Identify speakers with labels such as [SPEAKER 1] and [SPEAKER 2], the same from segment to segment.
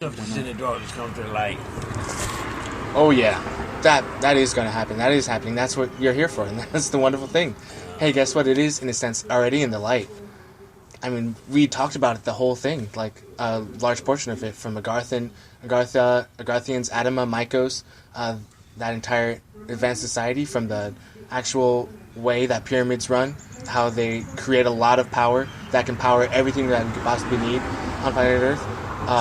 [SPEAKER 1] Stuff that's in the dark just comes to the light.
[SPEAKER 2] Oh yeah, that is going to happen. That is happening. That's what you're here for, and that's the wonderful thing. Hey, guess what? It is in a sense already in the light. I mean, we talked about it the whole thing, like a large portion of it, from Agarthians, Adama, Mycos, that entire advanced society, from the actual way that pyramids run, how they create a lot of power that can power everything that you could possibly need on planet Earth.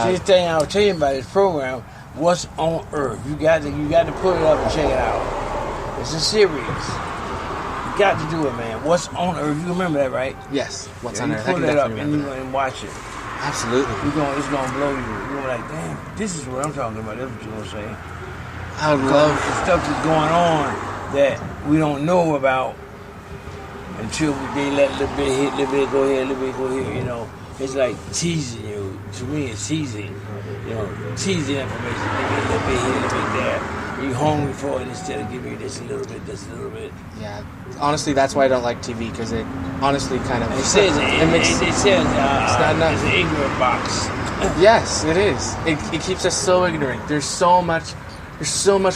[SPEAKER 1] See, the thing I was telling you about this program, What's on Earth. You got to pull it up and check it out. It's a series. You got to do it, man. What's on Earth? You remember that, right?
[SPEAKER 2] Yes. What's on Earth?
[SPEAKER 1] You pull it up and you and watch it.
[SPEAKER 2] Absolutely.
[SPEAKER 1] It's gonna blow you. You're gonna be like, damn, this is what I'm talking about. That's what you're gonna say.
[SPEAKER 2] I would love
[SPEAKER 1] the stuff that's going on that we don't know about until they let a little bit hit, a little bit go here, a little bit go here. You know, it's like teasing you. To me, it's teasing. You know, teasing information. They get a little bit here, a little bit there. You're hungry for it instead of giving you this a little bit, this a little bit.
[SPEAKER 2] Yeah, honestly, that's why I don't like TV, because it honestly kind of...
[SPEAKER 1] It says it's an ignorant box.
[SPEAKER 2] Yes, it is. It keeps us so ignorant. There's so much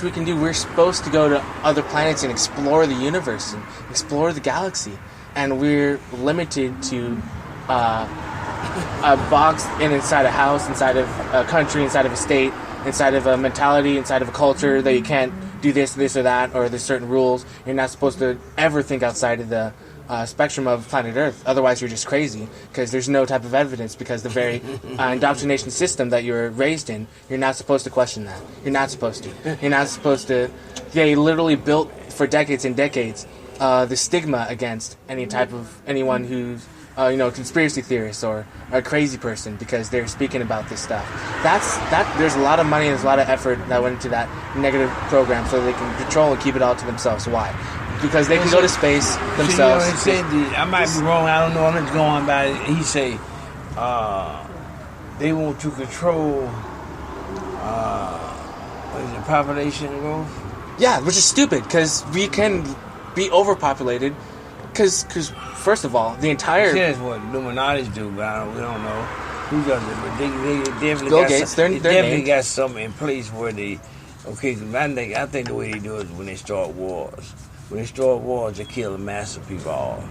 [SPEAKER 2] we can do. We're supposed to go to other planets and explore the universe and explore the galaxy, and we're limited to a box inside a house, inside of a country, inside of a state, inside of a mentality, inside of a culture, that you can't do this or that, or there's certain rules. You're not supposed to ever think outside of the spectrum of planet Earth. Otherwise, you're just crazy, because there's no type of evidence, because the very indoctrination system that you were raised in, you're not supposed to question that. You're not supposed to. You're not supposed to. They literally built for decades and decades the stigma against anyone who's conspiracy theorists or a crazy person, because they're speaking about this stuff. There's a lot of money and there's a lot of effort that went into that negative program so they can control and keep it all to themselves. Why? Because they can go to space themselves.
[SPEAKER 1] I might be wrong. I don't know. I'm just going by it. He say they want to control population growth.
[SPEAKER 2] Yeah, which is stupid, because we can be overpopulated. Because first of all, the entire...
[SPEAKER 1] That's what Illuminati's do, but we don't know who does it. But they definitely
[SPEAKER 2] Bill Gates, they're
[SPEAKER 1] definitely got something in place where they... Okay, I think the way they do it is when they start wars. When they start wars, they kill the mass of people off.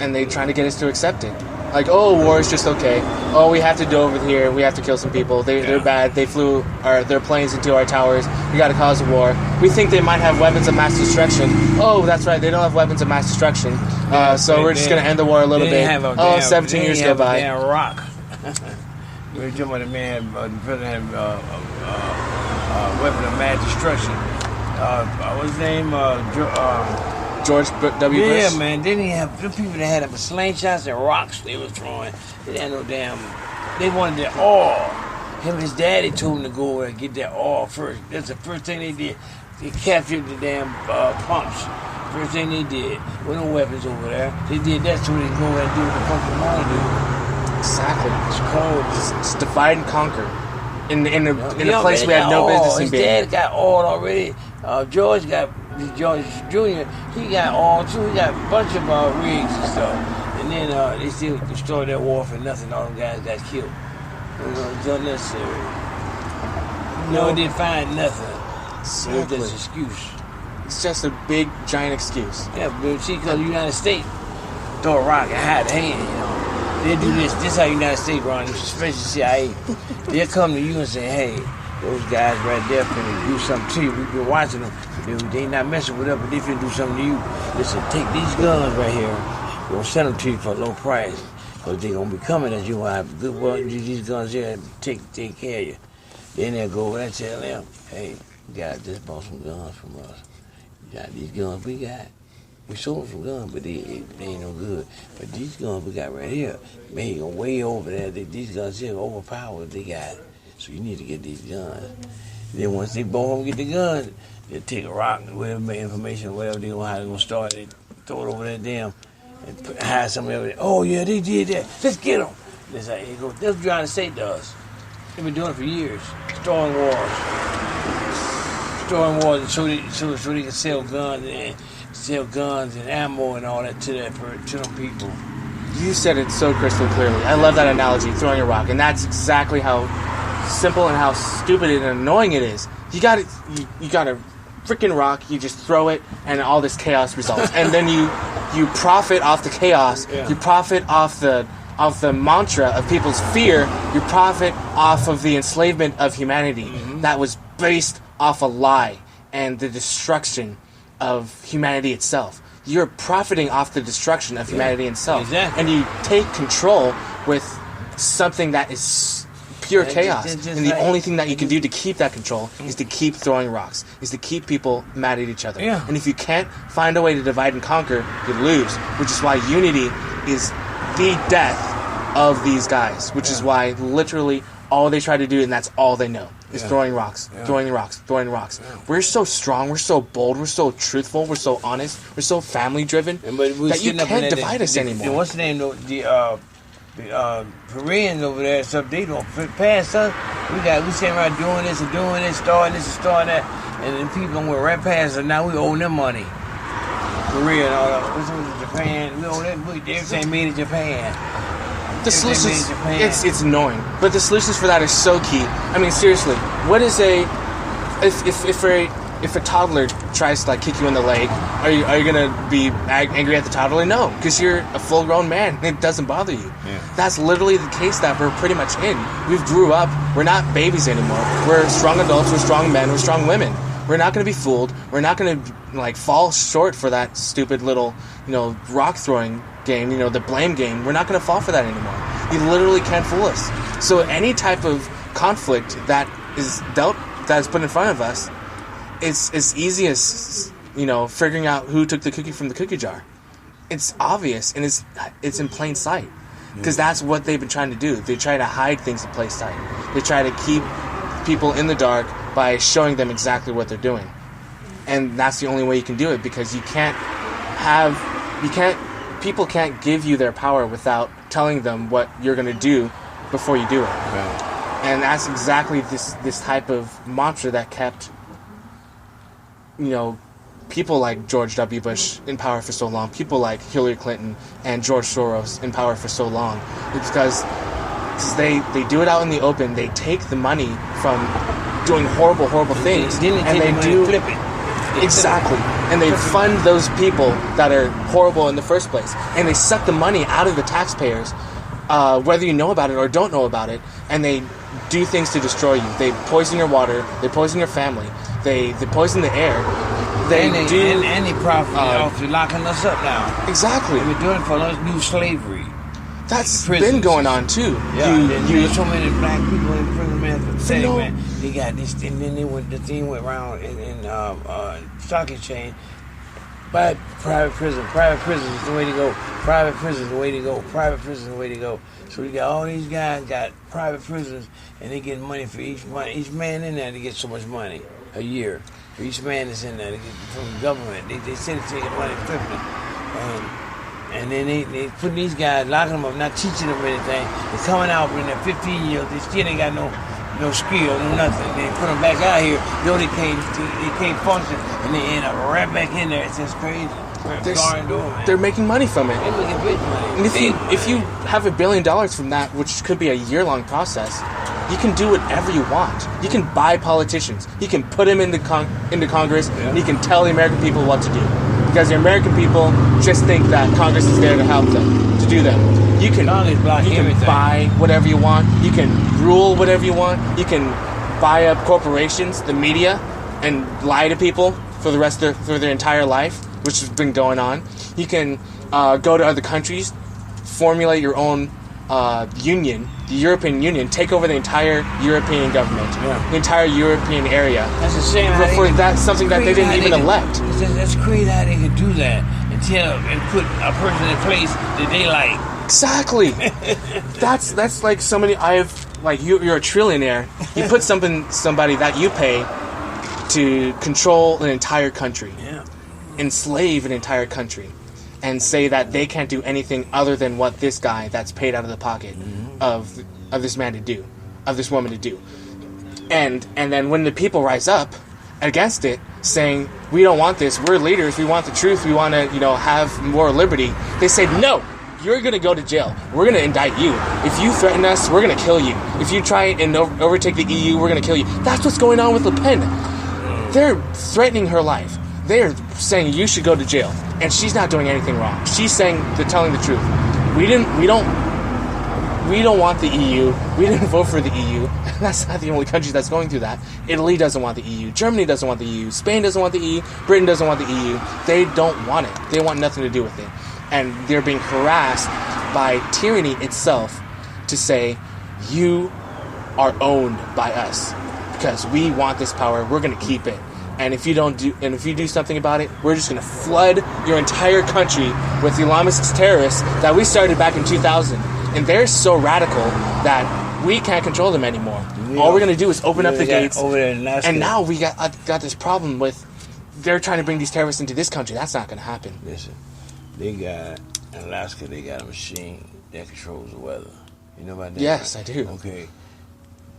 [SPEAKER 2] And they're trying to get us to accept it. Like, oh, war is just okay. Oh, we have to go over here. We have to kill some people. They're bad. They flew their planes into our towers. We got to cause a war. We think they might have weapons of mass destruction. Oh, that's right. They don't have weapons of mass destruction. So we're just going to end the war a little bit. 17 years go by.
[SPEAKER 1] Damn rock. We're talking about the president had weapon of mass destruction. What's his name?
[SPEAKER 2] George W. Bush?
[SPEAKER 1] Yeah, man. Then he have the people that had up slingshots and rocks they was throwing. They didn't have no damn... They wanted their oil. Him and his daddy told him to go over and get that oil first. That's the first thing they did. They captured the damn pumps. First thing they did. With no weapons over there. They did that so they could go over and do what the fuck they want to do.
[SPEAKER 2] Exactly.
[SPEAKER 1] It's cold.
[SPEAKER 2] It's divide and conquer. In a place we had no business in being.
[SPEAKER 1] His dad got oil already. George Jr., he got all too. He got a bunch of rigs and stuff. And then they still destroyed that war for nothing. All them guys got killed. It's unnecessary. No, they find nothing.
[SPEAKER 2] Exactly.
[SPEAKER 1] It's just an excuse.
[SPEAKER 2] It's just a big, giant excuse.
[SPEAKER 1] Yeah, but see, because the United States throw a rock and hide the hand, you know. They do this. This is how the United States run, especially CIA. They'll come to you and say, hey, those guys right there finna do something to you. We've been watching them. They ain't not messing with us, but they finna do something to you. Listen, take these guns right here. We're gonna send them to you for a low price. Because they gonna be coming at you. Have good well, these guns here take care of you. Then they'll go over and tell them, hey, you guys just bought some guns from us. You got these guns we got. We sold some guns, but they ain't no good. But these guns we got right here, man, way over there. These guns here overpower what they got. So you need to get these guns. Then once they both of them get the guns, they'll take a rock, whatever information, whatever they know how they're going to start, they throw it over that damn, and hide somebody over there. Oh, yeah, they did that. Let's get them. That's how it goes. That's what the United States does. They've been doing it for years. Storing wars. Storing wars so they can sell guns and ammo and all that to them people.
[SPEAKER 2] You said it so crystal clearly. I love that analogy, throwing a rock. And that's exactly how simple and how stupid and annoying it is. You got a freaking rock. You just throw it, and all this chaos results. And then you profit off the chaos.
[SPEAKER 1] Yeah.
[SPEAKER 2] You profit off the mantra of people's fear. You profit off of the enslavement of humanity that was based off a lie and the destruction of humanity itself. You're profiting off the destruction of humanity itself.
[SPEAKER 1] Exactly.
[SPEAKER 2] And you take control with something that is pure chaos. And the only thing that you can do to keep that control is to keep throwing rocks, is to keep people mad at each other.
[SPEAKER 1] Yeah.
[SPEAKER 2] And if you can't find a way to divide and conquer, you lose, which is why unity is the death of these guys, which is why literally all they try to do, and that's all they know, is throwing rocks, throwing rocks, throwing rocks. We're so strong, we're so bold, we're so truthful, we're so honest, we're so family driven that you can't divide us anymore.
[SPEAKER 1] What's the name? The Koreans over there, so they don't pass us. We sitting around doing this and doing this, starting this and starting that, and then people went right past us. Now we owe them money. Korea and all that. What's with Japan? We owe them. Everything made in Japan.
[SPEAKER 2] The solutions, it's annoying, but the solutions for that are so key. I mean, seriously, what is if a toddler tries to kick you in the leg, are you gonna be angry at the toddler? No, because you're a full-grown man. It doesn't bother you. Yeah. That's literally the case that we're pretty much in. We've grew up. We're not babies anymore. We're strong adults. We're strong men. We're strong women. We're not gonna be fooled. We're not gonna fall short for that stupid little rock throwing game. The blame game. We're not gonna fall for that anymore. You literally can't fool us. So any type of conflict that is put in front of us, it's as easy as figuring out who took the cookie from the cookie jar. It's obvious and it's in plain sight, because that's what they've been trying to do. They try to hide things in plain sight. They try to keep people in the dark by showing them exactly what they're doing, and that's the only way you can do it, because people can't give you their power without telling them what you're going to do before you do it.
[SPEAKER 1] Right.
[SPEAKER 2] And that's exactly this type of mantra that kept people like George W. Bush in power for so long, people like Hillary Clinton and George Soros in power for so long. It's because they do it out in the open. They take the money from doing horrible things, and they do
[SPEAKER 1] flip it.
[SPEAKER 2] Exactly. And they fund those people that are horrible in the first place. And they suck the money out of the taxpayers, whether you know about it or don't know about it, and they do things to destroy you. They poison your water, they poison your family, they poison the air.
[SPEAKER 1] And they profit off locking us up now.
[SPEAKER 2] Exactly.
[SPEAKER 1] We're doing it for us new slavery.
[SPEAKER 2] That's been going on too.
[SPEAKER 1] Yeah, there's so many black people in prison, man. Pathetic, man. They got this, and then the thing went around in stock exchange. But private prison is the way to go. Private prison is the way to go. Private prison is the way to go. So you got all these guys got private prisons, and they get money for each man in there. They get so much money a year for each man that's in there. They get from the government. They send it to get money flipping. And then they put these guys, locking them up, not teaching them anything. They're coming out in their 15 years. They still ain't got no skill, no nothing. They put them back out here. They can't function, and they end up right back in there. It's just crazy.
[SPEAKER 2] They're making money from it.
[SPEAKER 1] They're making big money.
[SPEAKER 2] And if you have $1 billion from that, which could be a year-long process, you can do whatever you want. You can buy politicians. You can put them into Congress, and you can tell the American people what to do. Because the American people just think that Congress is there to help them, to do them. You can buy whatever you want. You can rule whatever you want. You can buy up corporations, the media, and lie to people for their entire life, which has been going on. You can go to other countries, formulate your own union, the European Union, take over the entire European government, the entire European area.
[SPEAKER 1] That's the same.
[SPEAKER 2] That's something that they didn't even elect.
[SPEAKER 1] That's crazy how they could do that and put a person in place that they like.
[SPEAKER 2] Exactly. that's like somebody you're a trillionaire. You put somebody that you pay to control an entire country, enslave an entire country, and say that they can't do anything other than what this guy that's paid out of the pocket of this man to do, of this woman to do. And then when the people rise up against it, saying, we don't want this, we're leaders, we want the truth, we want to, have more liberty, they say, no, you're going to go to jail. We're going to indict you. If you threaten us, we're going to kill you. If you try and overtake the EU, we're going to kill you. That's what's going on with Le Pen. They're threatening her life. They're saying you should go to jail. And she's not doing anything wrong. She's saying they're telling the truth. We don't want the EU. We didn't vote for the EU. That's not the only country that's going through that. Italy doesn't want the EU. Germany doesn't want the EU. Spain doesn't want the EU. Britain doesn't want the EU. They don't want it. They want nothing to do with it. And they're being harassed by tyranny itself to say, you are owned by us because we want this power. We're going to keep it. And if you do something about it, we're just going to flood your entire country with the Islamist terrorists that we started back in 2000. And they're so radical that we can't control them anymore. Yeah. All we're going to do is open up the gates. And now we got this problem with they're trying to bring these terrorists into this country. That's not going to happen.
[SPEAKER 1] Listen, they got in Alaska. They got a machine that controls the weather. You know about that?
[SPEAKER 2] Yes,
[SPEAKER 1] right?
[SPEAKER 2] I do.
[SPEAKER 1] Okay,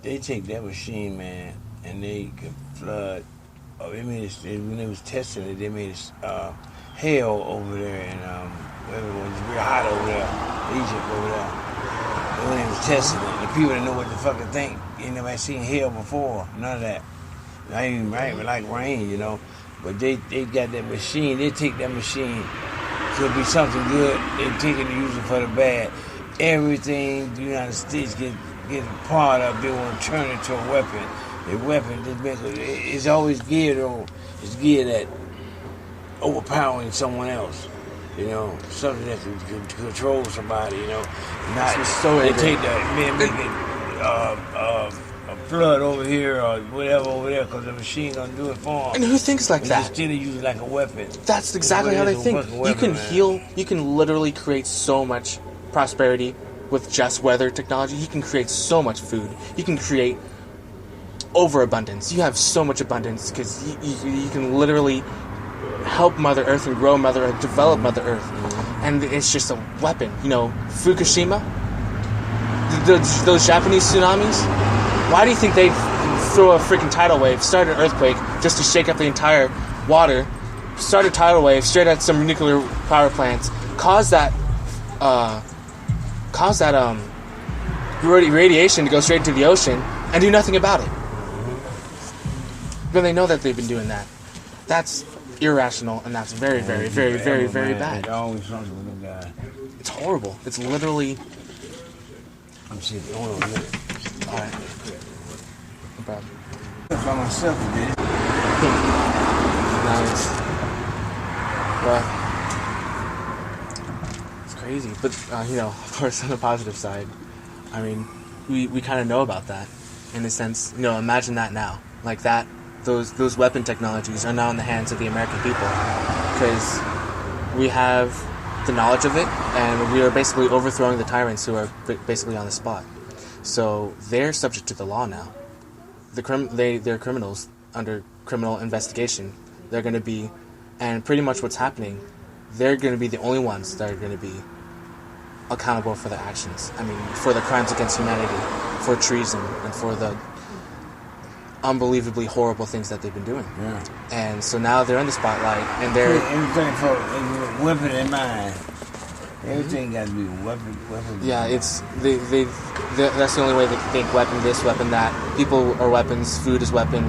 [SPEAKER 1] they take that machine, man, and they can flood. When they was testing it, they made it hail over there, and it was real hot over there, Egypt over there. And when they was testing it, the people didn't know what to fucking think. You never seen hail before, none of that. Not even like rain, you know. But they got that machine. They take that machine. Could be something good. They take it and use it for the bad. Everything the United States get a part of, they want to turn it to a weapon. A weapon is always geared at overpowering someone else. You know, something that can control somebody. You know, not
[SPEAKER 2] so
[SPEAKER 1] they take that make it a flood over here or whatever over there because the machine gonna do it for them.
[SPEAKER 2] And who thinks like that?
[SPEAKER 1] Instead of using it like a weapon.
[SPEAKER 2] That's exactly how they think. You can heal. You can literally create so much prosperity with just weather technology. You can create so much food. You can create overabundance. You have so much abundance because you can literally help Mother Earth and grow Mother Earth, develop Mother Earth, and it's just a weapon. You know, Fukushima, those Japanese tsunamis. Why do you think they throw a freaking tidal wave, start an earthquake just to shake up the entire water, start a tidal wave straight at some nuclear power plants, cause that radiation to go straight into the ocean, and do nothing about it? But they know that they've been doing that. That's irrational, and that's very, very, very, very, very bad. It's horrible. It's literally...
[SPEAKER 1] I'm seeing it. Hold on a minute.
[SPEAKER 2] All right. No problem.
[SPEAKER 1] By myself, man.
[SPEAKER 2] Nice. Well, it's crazy. But, of course, on the positive side, I mean, we kind of know about that. In a sense, imagine that now. Like that. Those weapon technologies are now in the hands of the American people because we have the knowledge of it, and we are basically overthrowing the tyrants who are basically on the spot. So they're subject to the law now. They're criminals under criminal investigation. They're going to be, and pretty much what's happening, they're going to be the only ones that are going to be accountable for their actions. I mean, for the crimes against humanity, for treason, and for the unbelievably horrible things that they've been doing.
[SPEAKER 1] Yeah.
[SPEAKER 2] And so now they're in the spotlight, and they're...
[SPEAKER 1] Everything for weapon in mind. Everything got to be weapon.
[SPEAKER 2] Yeah, it's... that's the only way they can think weapon this, weapon that. People are weapons, food is weapon.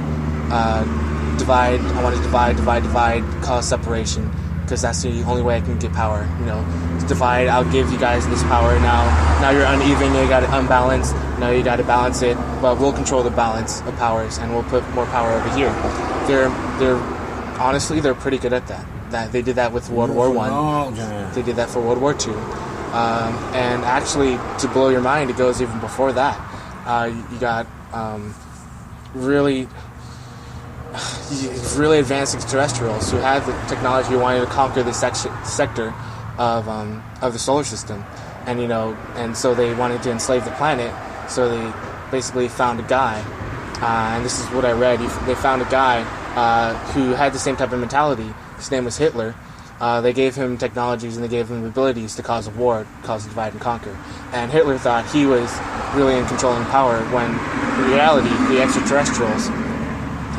[SPEAKER 2] Divide, I want to divide, cause separation. Because that's the only way I can get power. Divide, I'll give you guys this power now. Now you're uneven, you got it unbalanced. Now you got to balance it, but we'll control the balance of powers, and we'll put more power over here. Honestly, they're pretty good at that. They did that with World War I. They did that for World War II. And actually, to blow your mind, it goes even before that. You got really advanced extraterrestrials who had the technology who wanted to conquer the sector of the solar system, and so they wanted to enslave the planet. So they basically found a guy, and this is what I read. They found a guy who had the same type of mentality. His name was Hitler. They gave him technologies and they gave him abilities to cause a war, cause a divide and conquer. And Hitler thought he was really in controlling power when, in reality, the extraterrestrials,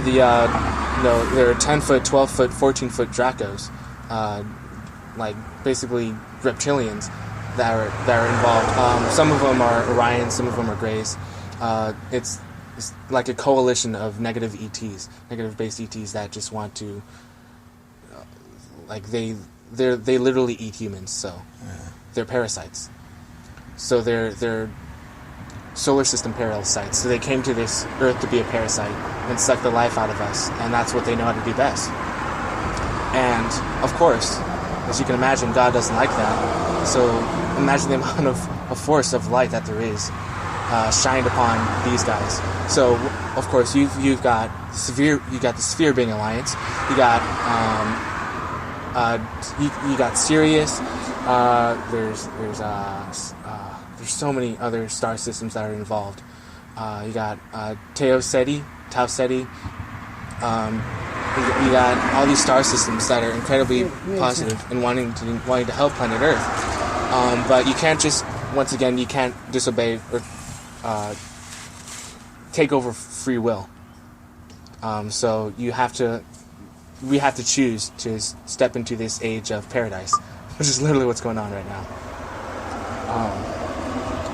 [SPEAKER 2] they're 10-foot, 12-foot, 14-foot Dracos, basically reptilians. that are involved. Some of them are Orion, some of them are Greys. It's like a coalition of negative ETs, negative-based ETs that just want to, like they literally eat humans. So they're parasites. So they're solar system parasites. So they came to this Earth to be a parasite and suck the life out of us, and that's what they know how to do best. And of course, as you can imagine, God doesn't like that. So imagine the amount of force of light that there is shined upon these guys. So of course you've got the Sphere being alliance. You got you got Sirius. There's so many other star systems that are involved. You got Tau Ceti. You got all these star systems that are incredibly positive and wanting to help planet Earth. But you can't just, once again, you can't disobey or take over free will. So we have to choose to step into this age of paradise, which is literally what's going on right now.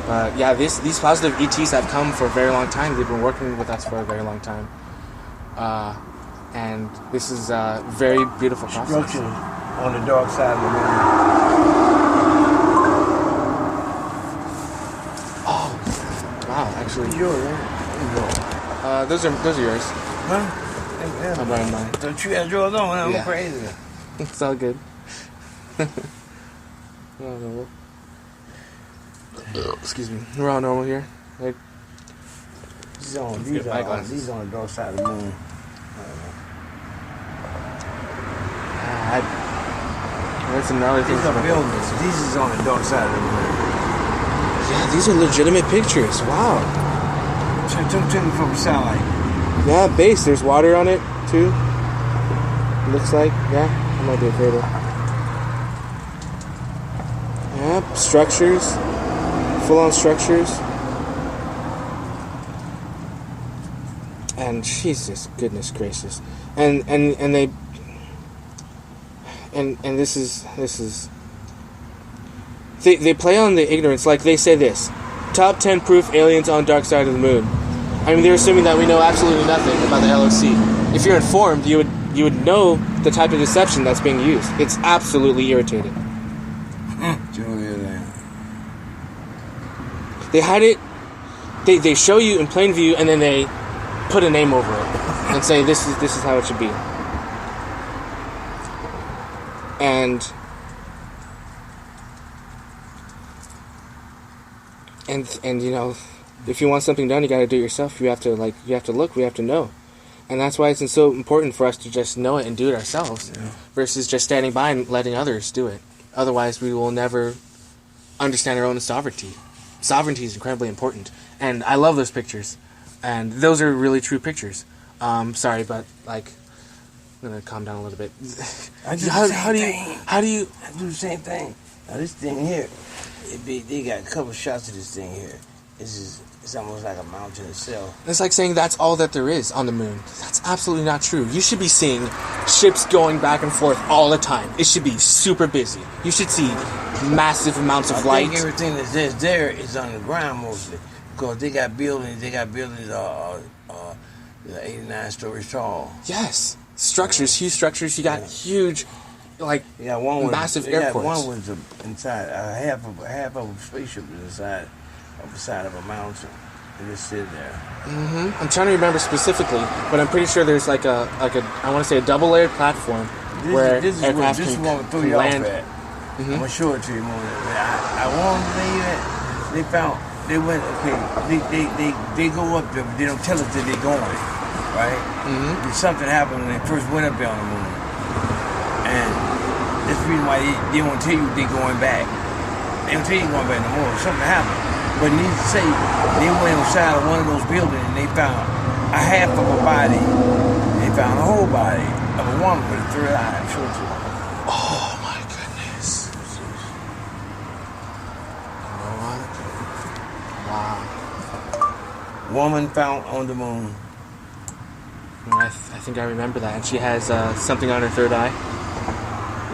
[SPEAKER 2] But yeah, these positive ETs have come for a very long time. They've been working with us for a very long time. And this is a very beautiful process.
[SPEAKER 1] Structure on the dark side of the moon.
[SPEAKER 2] Oh, wow! Actually,
[SPEAKER 1] Yours, right?
[SPEAKER 2] those are yours.
[SPEAKER 1] Huh?
[SPEAKER 2] I'm wearing mine.
[SPEAKER 1] Don't you have yours on? I'm
[SPEAKER 2] Yeah.
[SPEAKER 1] crazy.
[SPEAKER 2] It's all good. Oh, no. Excuse me. We're all normal here, right?
[SPEAKER 1] These on the dark side of the moon.
[SPEAKER 2] That's another thing.
[SPEAKER 1] These are buildings. These is on the dark side of the moon.
[SPEAKER 2] Yeah, these are legitimate pictures. Wow.
[SPEAKER 1] Took me from the satellite.
[SPEAKER 2] Yeah, base. There's water on it too. Looks like. Yeah, that might be a crater. Yeah, structures. Full-on structures. And Jesus, goodness gracious, and they. And this is they play on the ignorance. Like they say this, top 10 proof aliens on dark side of the moon. I mean, they're assuming that we know absolutely nothing about the LOC. If you're informed, you would know the type of deception that's being used. It's absolutely irritating. They hide it. They show you in plain view, and then they put a name over it and say this is how it should be. And you know, if you want something done, you got to do it yourself. You have to look. We have to know, and that's why it's so important for us to just know it and do it ourselves, versus just standing by and letting others do it. Otherwise, we will never understand our own sovereignty. Sovereignty is incredibly important, and I love those pictures, and those are really true pictures. Sorry, but like, I'm gonna calm down a little bit.
[SPEAKER 1] How do you? I do the same thing. Now this thing here, they got a couple shots of this thing here. It's almost like a mountain itself.
[SPEAKER 2] It's like saying that's all that there is on the moon. That's absolutely not true. You should be seeing ships going back and forth all the time. It should be super busy. You should see massive amounts of light.
[SPEAKER 1] I think everything that's there is on the ground mostly, because they got buildings 89 stories tall.
[SPEAKER 2] Yes. Structures, huge structures. You got huge, like, massive airports.
[SPEAKER 1] One was inside, half of a spaceship was inside of the side of a mountain. And just sit there.
[SPEAKER 2] Mm-hmm. I'm trying to remember specifically, but I'm pretty sure there's like a I want to say a double-layered platform where aircraft can land.
[SPEAKER 1] I'm gonna show it to you more. I want to say that they go up there, but they don't tell us that they're going, right? Mm-hmm. Something happened when they first went up there on the moon, and that's the reason why they won't tell you they're going back. They don't tell you going back no more. Something happened. But needless to say, they went inside of one of those buildings and they found a half of a body. They found a whole body of a woman with a third eye. I'm sure it's
[SPEAKER 2] oh my goodness. You know what? Wow.
[SPEAKER 1] Woman found on the moon.
[SPEAKER 2] I think I remember that. And she has something on her third eye.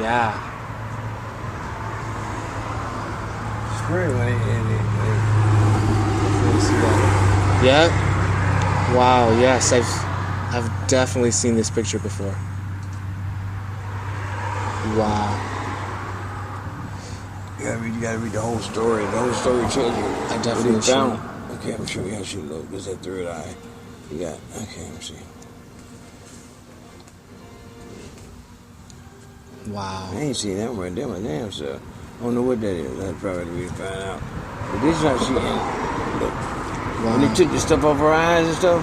[SPEAKER 2] Yeah.
[SPEAKER 1] screen when
[SPEAKER 2] Definitely see that. Yeah. Wow. Yes, I've definitely seen this picture before. Wow.
[SPEAKER 1] You gotta read the whole story. The whole story changes.
[SPEAKER 2] I definitely
[SPEAKER 1] found. Okay, I'm sure you should look. There's that third eye. You got. Okay, let me see.
[SPEAKER 2] Wow.
[SPEAKER 1] I ain't seen that one right there, my damn self. I don't know what that is. That's probably we find out. But this is how she ended. Look.
[SPEAKER 2] Wow.
[SPEAKER 1] When they took the stuff off her eyes and stuff.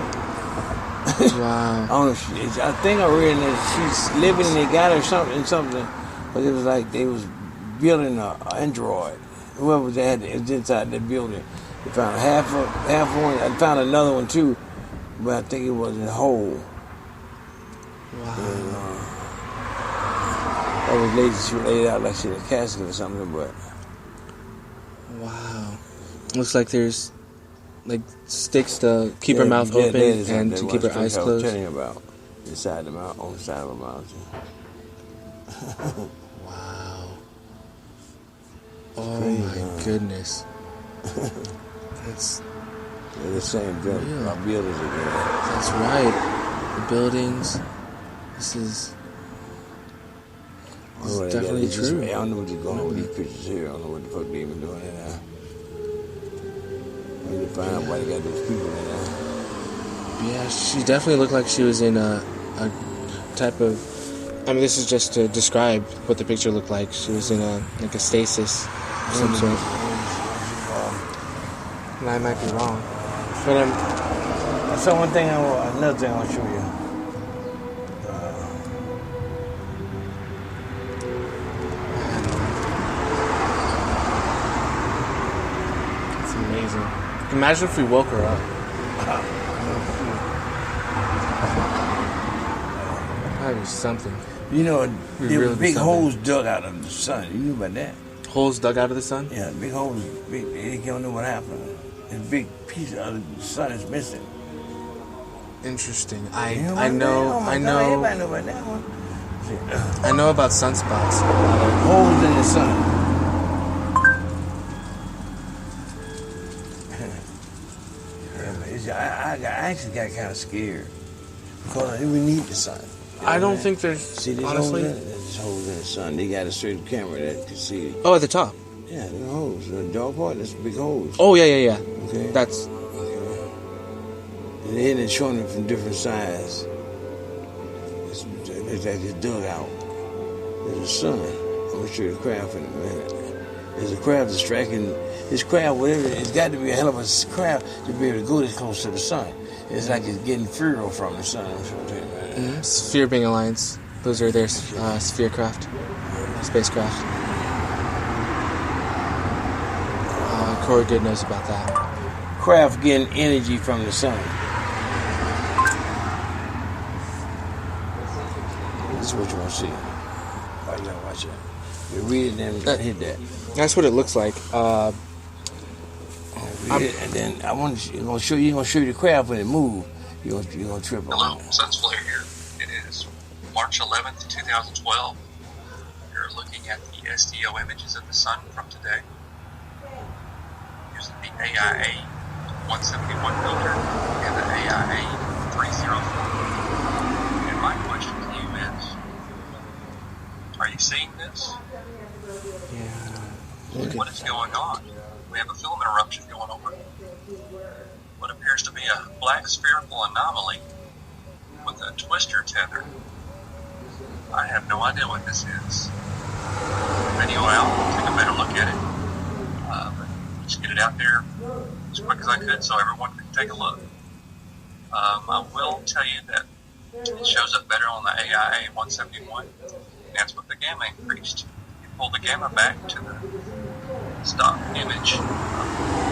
[SPEAKER 2] Wow.
[SPEAKER 1] I don't know. I think I read that she's living and they got her something. But it was like they was building an android. Whoever they had was inside the building. They found half one. I found another one too, but I think it wasn't whole.
[SPEAKER 2] Wow.
[SPEAKER 1] And, that was lazy. She laid out like she had a casket or something, but.
[SPEAKER 2] Wow. Looks like there's like sticks to keep her mouth open and to keep her eyes closed.
[SPEAKER 1] I was telling you about inside the mouth, on the side of her mouth.
[SPEAKER 2] Wow. Oh
[SPEAKER 1] crazy,
[SPEAKER 2] my goodness.
[SPEAKER 1] They're the same building. Our buildings again.
[SPEAKER 2] That's right. The buildings. This is definitely true.
[SPEAKER 1] I don't know what they're going on with these pictures here. I don't know what the fuck they even doing in there. I need to find out why they got those people in there.
[SPEAKER 2] Yeah, she definitely looked like she was in a type of. I mean, this is just to describe what the picture looked like. She was in a stasis of some sort. And I might be wrong, but
[SPEAKER 1] So another thing I want to show you.
[SPEAKER 2] It's amazing. Imagine if we woke her up. That'd be something.
[SPEAKER 1] You know, there were
[SPEAKER 2] really
[SPEAKER 1] big
[SPEAKER 2] something.
[SPEAKER 1] holes dug out of the sun. You knew about that?
[SPEAKER 2] Holes dug out of the sun?
[SPEAKER 1] Yeah, big holes. They don't know what happened. A big piece of the sun is missing.
[SPEAKER 2] Interesting.
[SPEAKER 1] You
[SPEAKER 2] I know
[SPEAKER 1] Everybody know about that one.
[SPEAKER 2] I know about sunspots.
[SPEAKER 1] Holes in the sun. I actually got kind of scared because we need the sun.
[SPEAKER 2] I don't think there's
[SPEAKER 1] See, there's
[SPEAKER 2] honestly.
[SPEAKER 1] there's holes in the sun. They got a certain camera that can see it.
[SPEAKER 2] Oh, at the top.
[SPEAKER 1] Yeah, the holes. The dog part, there's big holes.
[SPEAKER 2] Oh yeah.
[SPEAKER 1] Okay.
[SPEAKER 2] That's
[SPEAKER 1] And then it's showing them from different sides. It's like it's dug out. There's a sun. I'm gonna show you the craft in a minute. There's a craft that's tracking. This craft, whatever, it's got to be a hell of a craft to be able to go this close to the sun. It's like it's getting fuel from the sun. I'm sure tell you about it.
[SPEAKER 2] Sphere Being Alliance. Those are their sphere craft, spacecraft. Corey Good knows about that.
[SPEAKER 1] Craft getting energy from the sun. This is what you want to see. Oh, you gotta watch it. You read it and then hit that.
[SPEAKER 2] That's what it looks like.
[SPEAKER 1] Read it, and then I'm gonna show you the craft when it moves. You're gonna trip on
[SPEAKER 3] Hello,
[SPEAKER 1] it.
[SPEAKER 3] Suns Flare here. It is March 11th, 2012. You're looking at the SDO images of the sun from today using the AIA 171 filter and the AIA 304. And my question to you is, are you seeing this?
[SPEAKER 2] Yeah.
[SPEAKER 3] What is going on? We have a film interruption going over what appears to be a black spherical anomaly with a twister tether. I have no idea what this is. Video out, take a better look at it. But just get it out there as quick as I could so everyone can take a look. I will tell you that it shows up better on the AIA 171. That's with the gamma increased. You pull the gamma back to the stock image.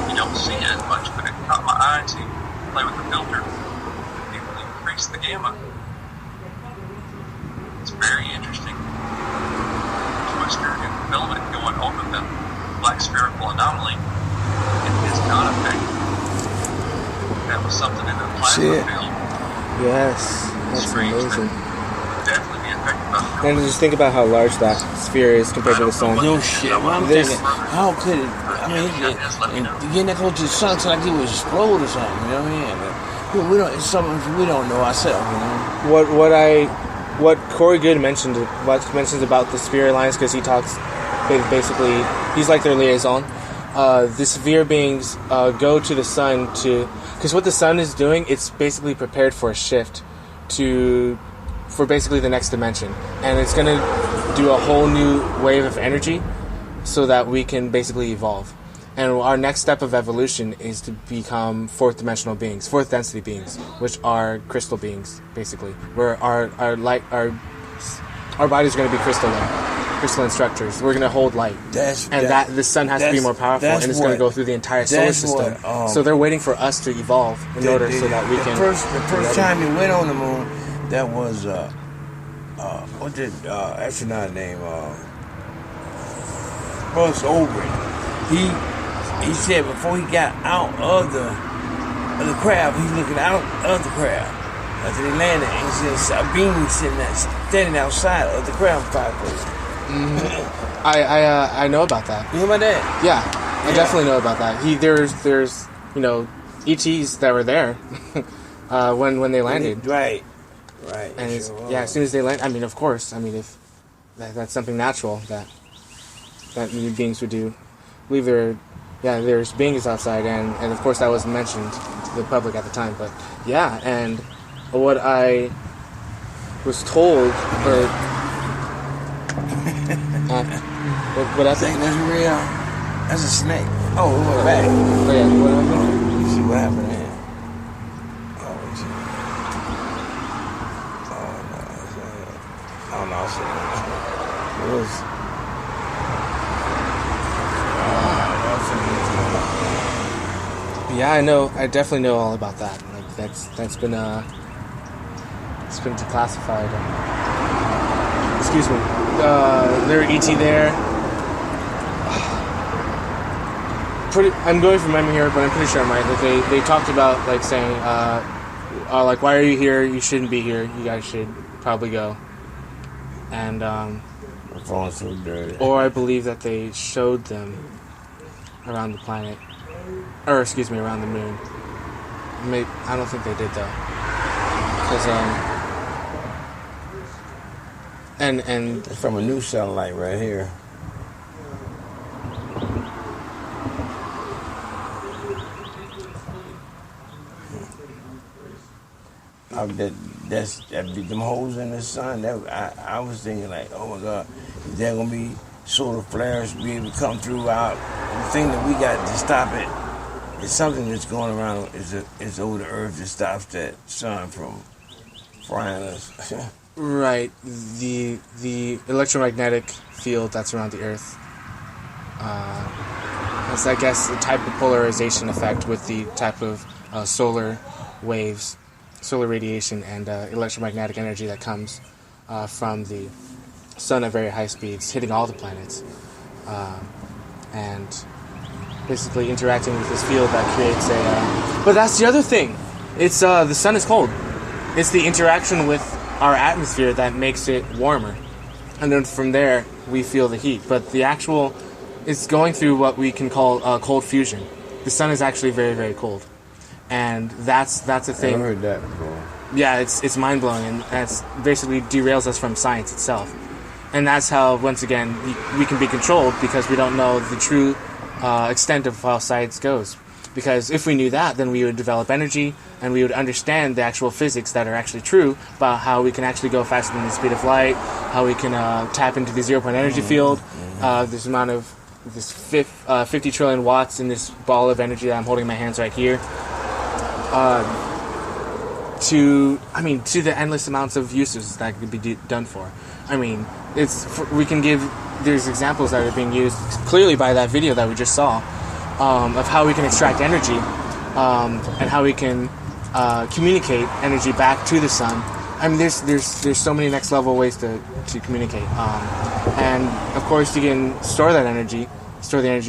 [SPEAKER 3] You don't see it as much, but it caught my eye to play with the filter. It will increase the gamma. It's very interesting. Twister and filament going over the black spherical anomaly. It is not affected. That was something in the plasma field.
[SPEAKER 2] Yes, that's
[SPEAKER 3] Screens
[SPEAKER 2] amazing.
[SPEAKER 3] that definitely be affected by the
[SPEAKER 2] And just think about how large that sphere is compared to the sun.
[SPEAKER 1] No shit. Well, I'm
[SPEAKER 2] This-
[SPEAKER 1] thinking, how could it? I mean, getting that close to the sun, it's like it would explode or something. You know what I mean? But we don't. It's something we don't know ourselves. You know.
[SPEAKER 2] What Corey Good mentioned about the Sphere Alliance, because he talks basically, he's like their liaison. The Sphere beings go to the sun because what the sun is doing, it's basically prepared for a shift for basically the next dimension, and it's going to do a whole new wave of energy so that we can basically evolve. And our next step of evolution is to become fourth dimensional beings, fourth density beings, which are crystal beings, basically. Where our bodies are going to be crystalline structures. We're going to hold light. The sun has to be more powerful, and it's going to go through the entire solar system. So they're waiting for us to evolve in order so that we can.
[SPEAKER 1] The first time you went on the moon, that was what did astronaut name? Buzz Aldrin. He said before he got out of the craft, he's looking out of the craft after they landed, and he says a being standing outside of the craft 5 foot.
[SPEAKER 2] I know about that.
[SPEAKER 1] You know about that?
[SPEAKER 2] Yeah, I definitely know about that. There's ETs that were there when they landed.
[SPEAKER 1] Right.
[SPEAKER 2] And as soon as they land, I mean, of course, I mean, if that's something natural that new beings would do. I believe there's beings outside, and of course that wasn't mentioned to the public at the time. But yeah, and what I was told, or what I think
[SPEAKER 1] that's real. That's a snake. Oh, it went back.
[SPEAKER 2] Oh yeah, what happened?
[SPEAKER 1] Let's see what happened there. Oh no, it was.
[SPEAKER 2] Yeah, I know. I definitely know all about that. Like that's been it's been declassified. Excuse me. There ET there. I'm going from memory here, but I'm pretty sure I'm right. Like they talked about like saying like, why are you here? You shouldn't be here. You guys should probably go. And
[SPEAKER 1] My phone's so dirty.
[SPEAKER 2] or I believe that they showed them around the planet. Or, excuse me, around the moon. I don't think they did, though. Because, and
[SPEAKER 1] It's from a new satellite right here. That's them holes in the sun. I was thinking like, oh my God, is there gonna be solar flares be able to come through out? The thing that we got to stop it is something that's going around. Is over the Earth that stops that sun from frying us.
[SPEAKER 2] right, the electromagnetic field that's around the Earth. That's, I guess, the type of polarization effect with the type of solar waves, solar radiation, and electromagnetic energy that comes from the sun at very high speeds, hitting all the planets, and basically interacting with this field that creates a... But that's the other thing. It's the sun is cold. It's the interaction with our atmosphere that makes it warmer. And then from there, we feel the heat. But the actual... It's going through what we can call cold fusion. The sun is actually very, very cold. And that's a thing.
[SPEAKER 1] I've heard that before.
[SPEAKER 2] Yeah, it's mind-blowing, and that's basically derails us from science itself. And that's how, once again, we can be controlled, because we don't know the true extent of how science goes. Because if we knew that, then we would develop energy, and we would understand the actual physics that are actually true about how we can actually go faster than the speed of light, how we can tap into the zero-point energy field, this amount of this 50 trillion watts in this ball of energy that I'm holding in my hands right here. To the endless amounts of uses that could be done for. I mean, there's examples that are being used clearly by that video that we just saw of how we can extract energy and how we can communicate energy back to the sun. I mean, there's so many next level ways to communicate, and of course you can store the energy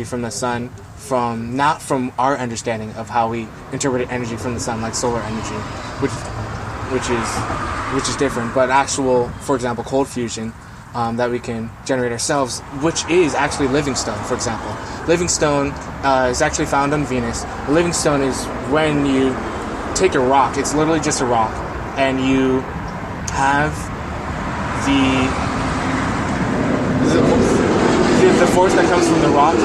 [SPEAKER 2] from the sun, not from our understanding of how we interpret energy from the sun, like solar energy, which is different. But actual, for example, cold fusion, that we can generate ourselves, which is actually Livingstone, for example. Livingstone is actually found on Venus. Livingstone is when you take a rock, it's literally just a rock, and you have the force that comes from the rock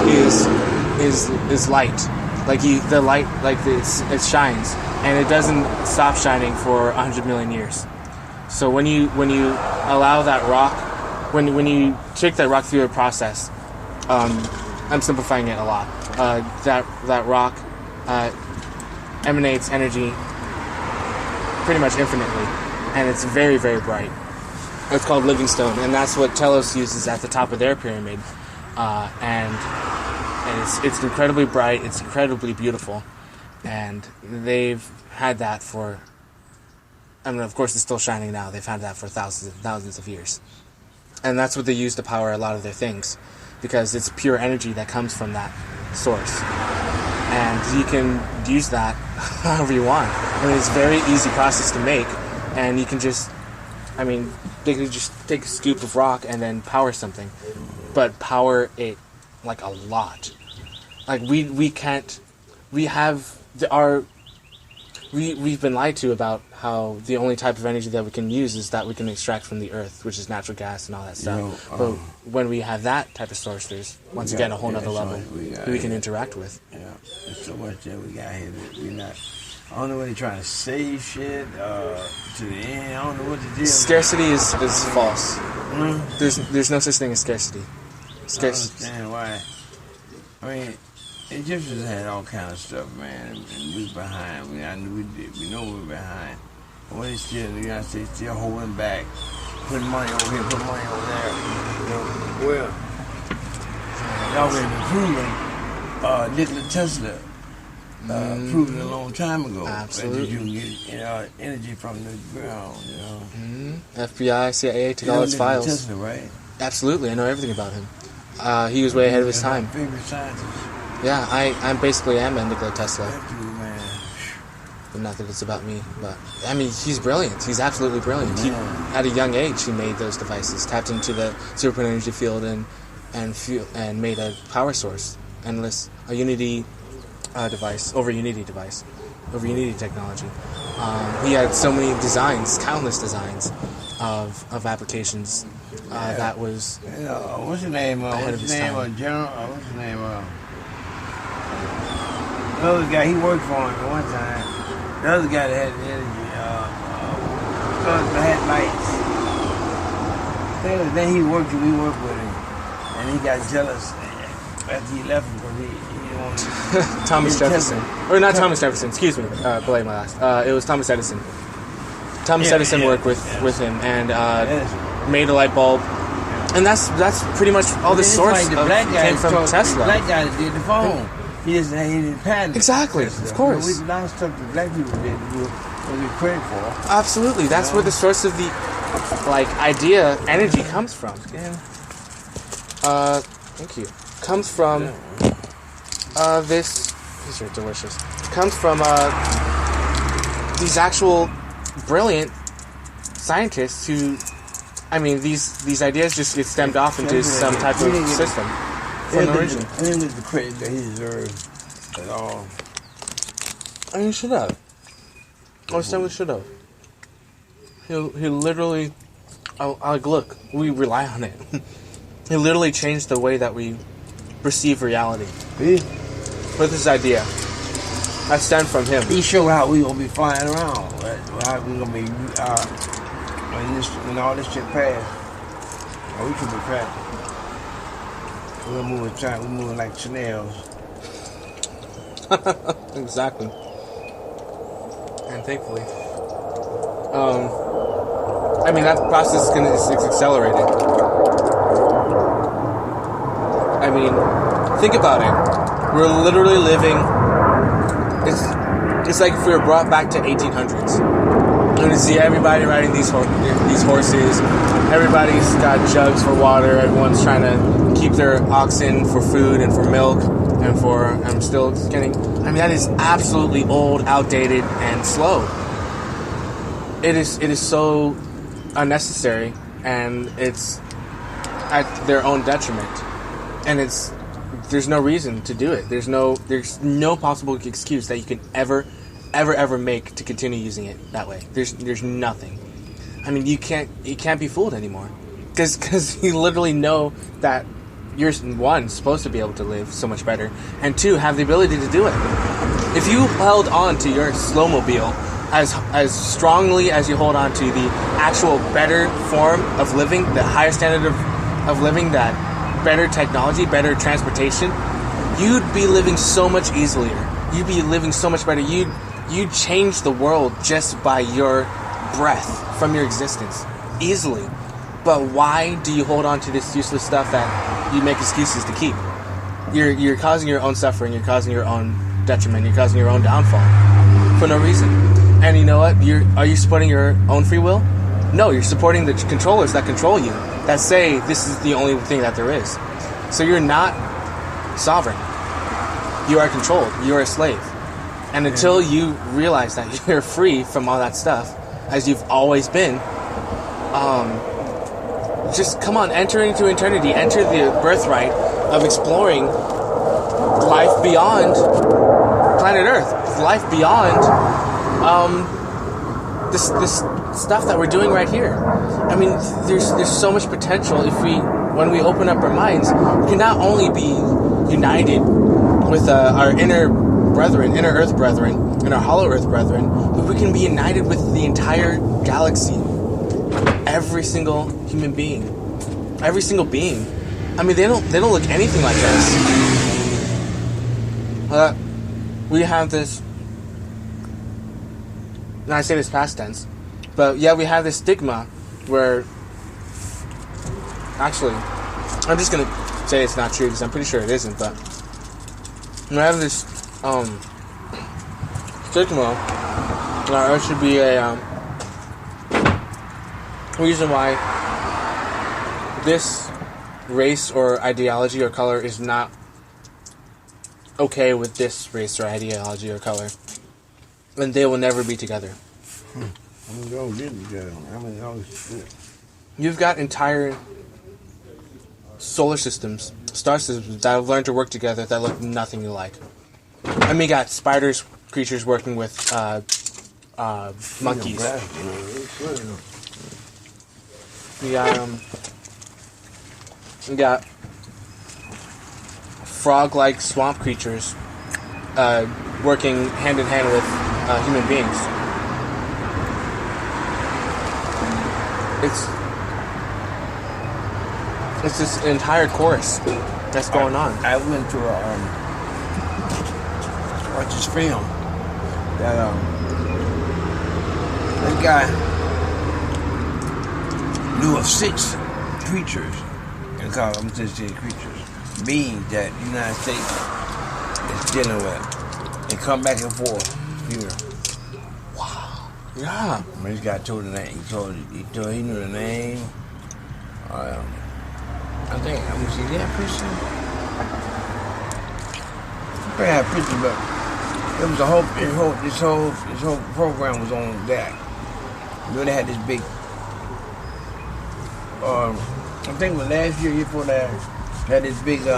[SPEAKER 2] is light. Like the light, like it shines, and it doesn't stop shining for 100 million years. So when you allow that rock, when you take that rock through a process, I'm simplifying it a lot. That rock emanates energy pretty much infinitely, and it's very, very bright. It's called Livingstone, and that's what Telos uses at the top of their pyramid, and it's incredibly bright. It's incredibly beautiful, and they've had that for. I mean, of course, it's still shining now. They've had that for thousands of years. And that's what they use to power a lot of their things, because it's pure energy that comes from that source. And you can use that however you want. I mean, it's a very easy process to make, and you can just, they could just take a scoop of rock and then power something, but power it like a lot. Like we've been lied to about how the only type of energy that we can use is that we can extract from the earth, which is natural gas and all that stuff. But when we have that type of source, there's once again a whole nother level that we can interact with.
[SPEAKER 1] Yeah, there's so much that we got here that we're not. I don't know what they're trying to save shit to the end. I don't know what to do.
[SPEAKER 2] Scarcity is false.
[SPEAKER 1] Mm-hmm.
[SPEAKER 2] There's no such thing as scarcity.
[SPEAKER 1] I don't understand why. I mean, Egyptians had all kind of stuff, man, and we behind. We know we're behind. What is still the United States still holding back, putting money over here, putting money over there. Well, y'all been proving Nikola Tesla proved it a long time ago.
[SPEAKER 2] Absolutely.
[SPEAKER 1] That you can get energy from the ground,
[SPEAKER 2] FBI, CIA took all its files.
[SPEAKER 1] Tesla, right?
[SPEAKER 2] Absolutely, I know everything about him. He was way ahead of his time.
[SPEAKER 1] My favorite scientist.
[SPEAKER 2] Yeah, I'm basically am a Nikola Tesla.
[SPEAKER 1] Thank you, man.
[SPEAKER 2] But not that it's about me. But I mean, he's brilliant. He's absolutely brilliant. He, at a young age, he made those devices, tapped into the superpoint energy field, and made a power source, a Unity device, over Unity technology. He had so many designs, countless designs of applications. That was.
[SPEAKER 1] What's the name? What's the name? The other guy, he worked for him at one time. The other guy that had the energy, had lights. Then we worked with him, and he got jealous after he left him because he wanted.
[SPEAKER 2] Thomas Jefferson, or not Thomas Jefferson? Excuse me, belay my last. It was Thomas Edison. Thomas Edison worked with him and made a light bulb, and that's pretty much all the source came from Tesla.
[SPEAKER 1] The black guy that did the phone. He didn't patent.
[SPEAKER 2] Exactly, of course.
[SPEAKER 1] A lot of stuff that black people did, we'll be credit for.
[SPEAKER 2] Absolutely, that's where the source of the idea, energy comes from.
[SPEAKER 1] Yeah.
[SPEAKER 2] Thank you. Comes from this. These are delicious. Comes from these actual brilliant scientists who, these ideas just get stemmed off into some type of system. From the origin.
[SPEAKER 1] I didn't get the credit that he deserved at all.
[SPEAKER 2] He should have. I certainly should have. He literally, look, we rely on it. He literally changed the way that we perceive reality. With this idea, that stemmed from him.
[SPEAKER 1] He showed how we gonna be flying around. Right? How we gonna be when all this shit passed. We could be cracking. We're moving like snails.
[SPEAKER 2] Exactly. And thankfully. That process is accelerated. Think about it. We're literally living... It's like if we were brought back to 1800s. And you see everybody riding these horses. Everybody's got jugs for water. Everyone's trying to keep their oxen for food and for milk and for... I'm still getting... that is absolutely old, outdated, and slow. It is so unnecessary, and it's at their own detriment, and there's no reason to do it. There's no possible excuse that you can ever make to continue using it that way. There's nothing. I mean, you can't be fooled anymore, because you literally know that you're, one, supposed to be able to live so much better, and two, have the ability to do it. If you held on to your Slowmobile as strongly as you hold on to the actual better form of living, the higher standard of living, that better technology, better transportation, you'd be living so much easier. You'd be living so much better. You'd change the world just by your breath from your existence, easily. But why do you hold on to this useless stuff that you make excuses to keep? You're causing your own suffering. You're causing your own detriment. You're causing your own downfall for no reason. And you know what? Are you supporting your own free will? No, you're supporting the controllers that control you, that say this is the only thing that there is. So you're not sovereign. You are controlled. You are a slave. And until you realize that you're free from all that stuff, as you've always been, just come on, enter into eternity, enter the birthright of exploring life beyond planet Earth, life beyond this stuff that we're doing right here. I mean, there's so much potential when we open up our minds. We can not only be united with our inner brethren, inner Earth brethren, and our hollow Earth brethren, but we can be united with the entire galaxy. Every single human being, every single being. I mean, they don't look anything like us. We have this. And I say this past tense, but yeah, we have this stigma where. Actually, I'm just gonna say it's not true because I'm pretty sure it isn't. But we have this stigma that there should be a reason why this race or ideology or color is not okay with this race or ideology or color, and they will never be together.
[SPEAKER 1] I'm gonna get together. I mean,
[SPEAKER 2] You've got entire solar systems, star systems that have learned to work together that look nothing alike. And we got spiders, creatures working with monkeys. We got frog-like swamp creatures working hand in hand with human beings. It's this entire chorus that's going on.
[SPEAKER 1] I went to watch this film that this guy knew of 6 creatures, and called them just creatures, beings that the United States is dealing with, and come back and forth here.
[SPEAKER 2] Wow. Yeah.
[SPEAKER 1] This guy told the name. He knew the name. I think I'm gonna see that picture. I have a picture, but it was this whole program was on that. You know, they had this big. I think it was last year before that, had this big meeting.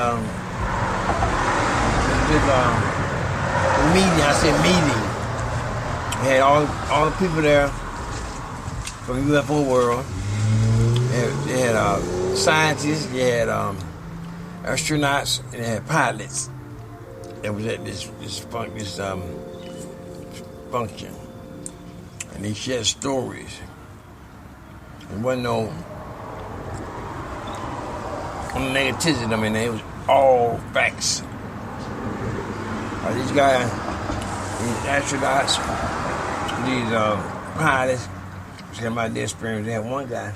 [SPEAKER 1] I said meeting. They had all the people there from UFO world. They had scientists, they had astronauts, and they had pilots. It was at this function, and they shared stories. There wasn't no negativity. I mean, it was all facts. These guys, these astronauts, these pilots, talking about their experience. They had one guy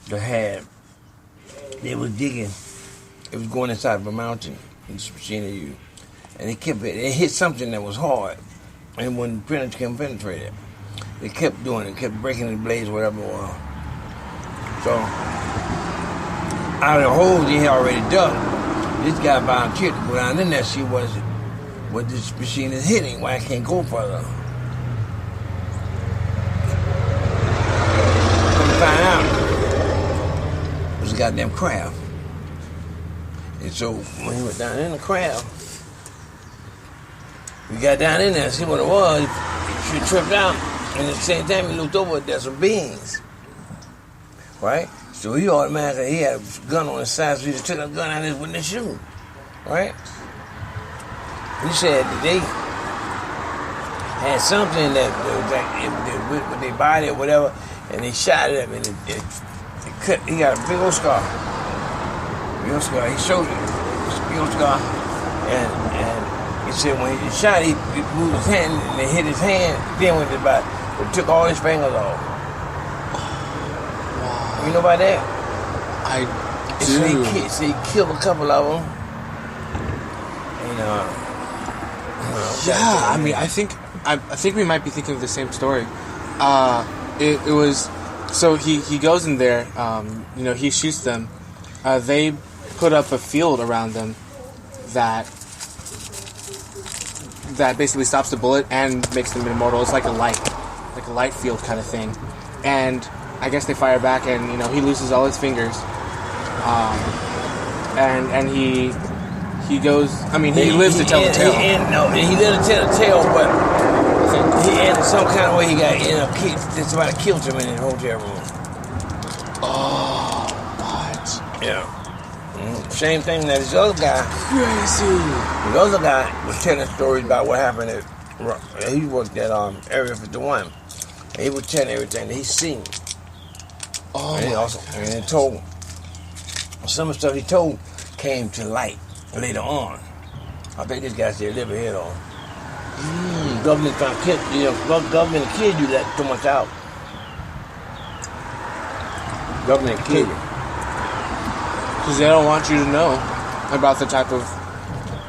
[SPEAKER 1] that they was digging. It was going inside of a mountain in this machine, and it hit something that was hard, and when the printer couldn't penetrate it, they kept doing it, kept breaking the blades, whatever it was. So out of the holes they had already dug, this guy volunteered to go down in there, see what this machine is hitting, why I can't go further. Come to find out, goddamn crowd. And so when he went down in the crowd, we got down in there and see what it was. He tripped out, and at the same time he looked over, there's some beans. Right? So he automatically, he had a gun on his side, so he just took a gun out of his wouldn't shoot. Right? He said that they had something that with their body or whatever, and they shot at him, and it cut. He got a big old scar. Big old scar. He showed it. Big old scar. And he said when he shot, he moved his hand, and it hit his hand. Then went about, it took all his fingers off. Wow. You know about that?
[SPEAKER 2] I do.
[SPEAKER 1] So he killed a couple of them. And
[SPEAKER 2] yeah, I mean, I think we might be thinking of the same story. It was, so he goes in there, he shoots them. They put up a field around them that basically stops the bullet and makes them immortal. It's like a light field kind of thing. And I guess they fire back, and he loses all his fingers. And he goes. I mean, he lives to tell the tale.
[SPEAKER 1] He lived to tell the tale, but he ended some kind of way. He got killed. Somebody killed him in the hotel room.
[SPEAKER 2] Oh, what?
[SPEAKER 1] Yeah. Same thing that this other guy.
[SPEAKER 2] Crazy.
[SPEAKER 1] The other guy was telling stories about what happened at. He worked at Area 51. And he was telling everything that he seen.
[SPEAKER 2] Oh.
[SPEAKER 1] And he told some of the stuff he told came to light later on. I think this guy said live ahead on. Government trying to kill government will kill you that too much out. Government will kill you.
[SPEAKER 2] Because they don't want you to know about the type of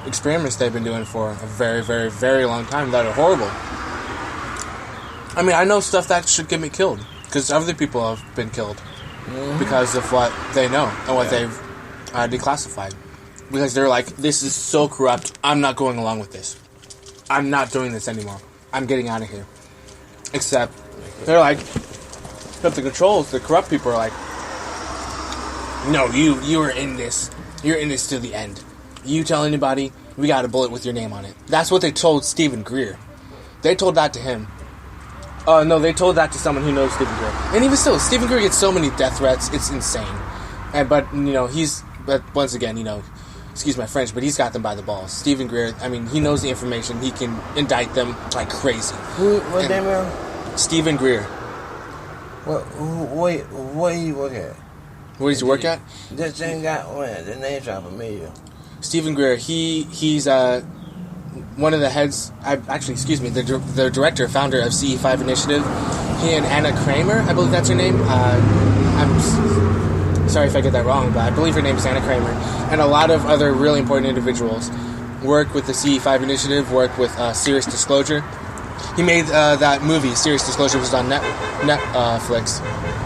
[SPEAKER 2] experiments they've been doing for a very, very, very long time that are horrible. I mean, I know stuff that should get me killed because other people have been killed because of what they know and what they've declassified. Because they're like, this is so corrupt, I'm not going along with this. I'm not doing this anymore. I'm getting out of here. Except, they're like, but the controls, the corrupt people are like, no, you are in this. You're in this to the end. You tell anybody, we got a bullet with your name on it. That's what they told Stephen Greer. They told that to him. No, they told that to someone who knows Stephen Greer. And even still, Stephen Greer gets so many death threats, it's insane. But once again, excuse my French, but he's got them by the balls. Stephen Greer, I mean, he knows the information. He can indict them like crazy.
[SPEAKER 1] What name is?
[SPEAKER 2] Stephen Greer.
[SPEAKER 1] Where do you work at?
[SPEAKER 2] Where does he work at?
[SPEAKER 1] That same guy, the name sounds familiar.
[SPEAKER 2] Stephen Greer, he's one of the heads, the director, founder of CE5 Initiative. He and Anna Kramer, I believe that's her name. I'm sorry if I get that wrong, but I believe her name is Anna Kramer. And a lot of other really important individuals work with the CE5 Initiative, work with Serious Disclosure. He made that movie, Serious Disclosure, was on Netflix,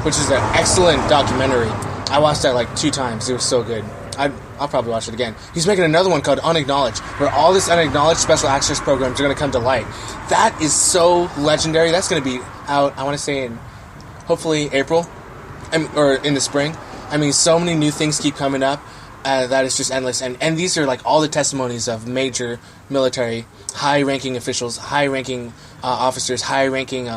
[SPEAKER 2] which is an excellent documentary. I watched that like 2 times. It was so good. I'll probably watch it again. He's making another one called Unacknowledged, where all this unacknowledged special access programs are going to come to light. That is so legendary. That's going to be out, I want to say, in hopefully April, or in the spring. I mean, so many new things keep coming up that is just endless. And these are like all the testimonies of major military, high-ranking officials, high-ranking officers, high-ranking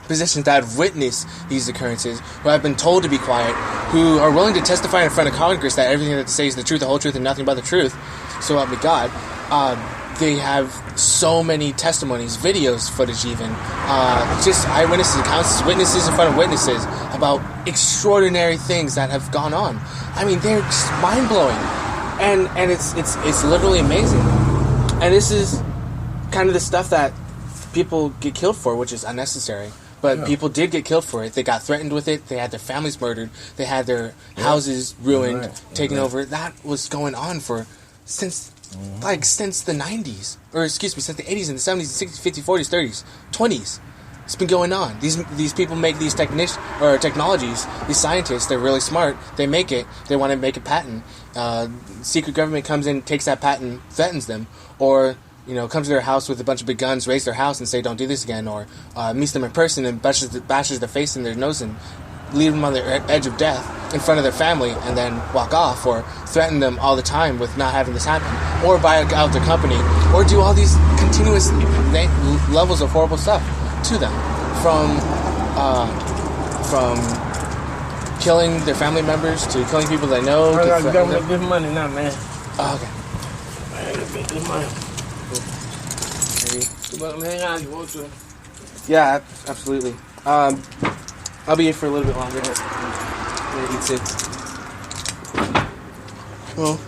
[SPEAKER 2] positions that have witnessed these occurrences, who have been told to be quiet, who are willing to testify in front of Congress that everything that they say is the truth, the whole truth, and nothing but the truth. So help me God. They have so many testimonies, videos, footage even, just eyewitnesses accounts, witnesses in front of witnesses about extraordinary things that have gone on. I mean, they're just mind-blowing. And it's literally amazing. And this is kind of the stuff that people get killed for, which is unnecessary. But people did get killed for it. They got threatened with it. They had their families murdered. They had their houses ruined, taken over. That was going on since the 90s. Or, excuse me, since the 80s and the 70s, 60s, 50s, 40s, 30s, 20s. It's been going on. These people make these technologies, these scientists, they're really smart. They make it. They want to make a patent. Secret government comes in, takes that patent, threatens them. Or comes to their house with a bunch of big guns, raise their house and say, don't do this again, or meets them in person and bashes their face in their nose and leave them on the edge of death. in front of their family and then walk off, or threaten them all the time with not having this happen, or buy out their company, or do all these continuous levels of horrible stuff to them, from killing their family members to killing people they know.
[SPEAKER 1] I got government good money now, man.
[SPEAKER 2] Oh, okay.
[SPEAKER 1] I got good money.
[SPEAKER 2] Maybe.
[SPEAKER 1] You want to hang out if you want to.
[SPEAKER 2] Yeah, absolutely. I'll be here for a little bit longer. I'm gonna eat soon. Well.